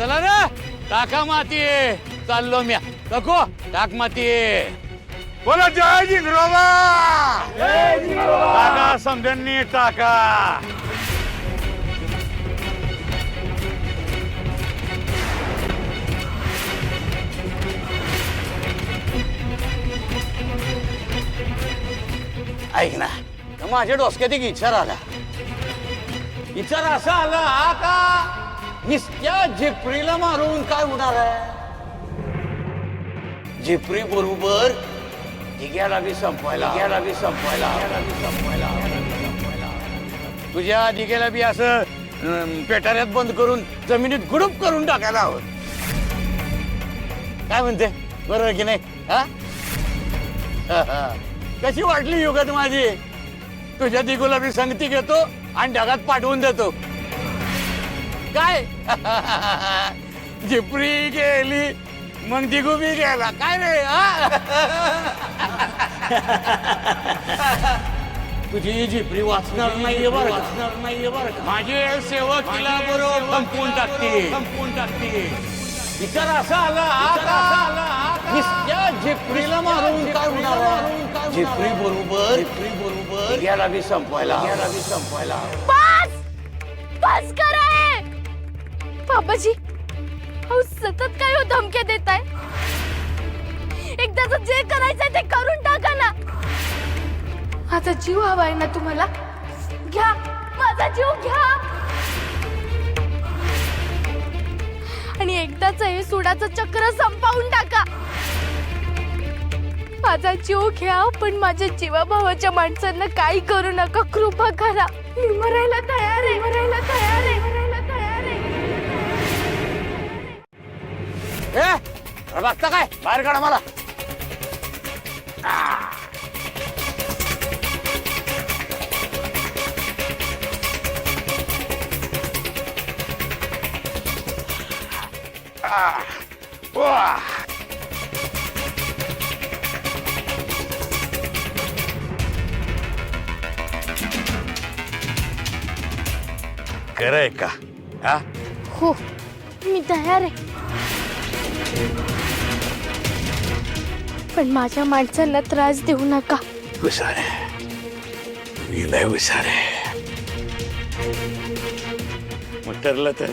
चला रे टाका माती चाललो म्या नको टाक माती बोला जय जिंगरोबा टाका समजून टाका ऐक ना तर माझ्या डोसक्यात एक विचार आला विचार असा आला का नुसत्या झिपरीला मारून काय होणार आहे झिपरी बरोबर दिग्याला बी संपवायला तुझ्या दिग्याला बी असं पेटाऱ्यात बंद करून जमिनीत गुडूप करून टाकायला हवं काय म्हणते बरोबर की नाही हा कशी वाटली युगात माझी तुझ्या दिगूला बी संगती घेतो आणि ढगात पाठवून देतो काय झिपरी गेली मग दिगू बी गेला काय रे तुझी झिपरी वाचणार नाहीये बरं माझे सेवक तिला बरोबर संपवून टाकते विचार असा आला नुसत्या झिपरीला मारून काय होणार झिपरी बरोबर याला बी संपवायला बस करा है बाबाजी अहो सतत काय हो धमक्या देताय एकदाच जे करायचंय ते करून टाका ना माझा जीव हवाय ना तुम्हाला घ्या माझा जीव घ्या आणि एकदाच हे सुडाचं चक्र संपवून टाका माझा जीव घ्या पण माझ्या जीवाभावाच्या माणसांना काही करू नका कृपा करा मी मरायला तयार आहे बघता काय बाहेर काढा मला खरंय का हा हो मी तयार आहे पण माझ्या माणसांना त्रास देऊ नका हुशार आहे मी लय हुशार आहे मग ठरलं तर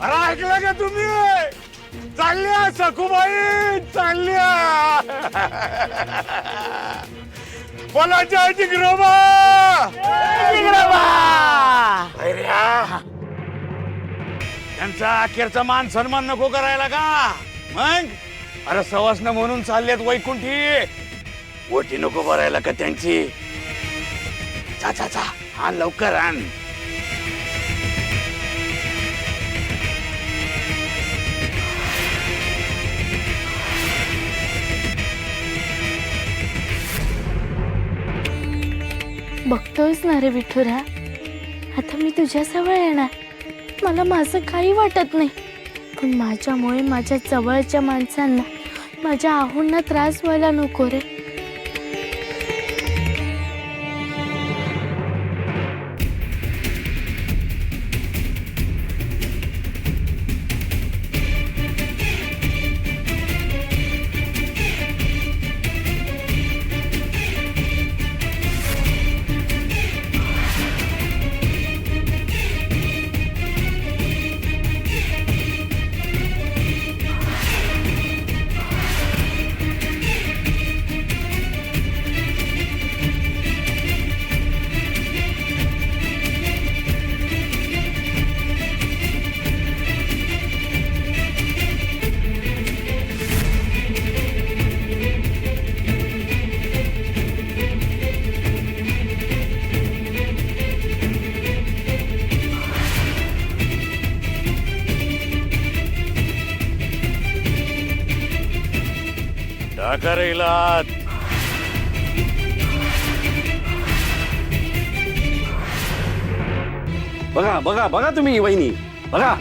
अरे ऐकलं का तुम्ही चालल्या सखूबाई चालल्या बोला जय जिंगरोबा त्यांचा अखेरचा मान सन्मान नको करायला का मग अरे सवासण म्हणून चाललेत वैकुंठी ओटी नको भरायला का त्यांची चा आण लवकर आण बघतोयस ना रे विठुरा आता मी तुझ्या जवळ येणार मला माझं काही वाटत नाही पण माझ्यामुळे माझ्या जवळच्या माणसांना माझ्या आहुंना त्रास व्हायला नको रे टाका बघा बघा बघा तुम्ही वहिनी बघा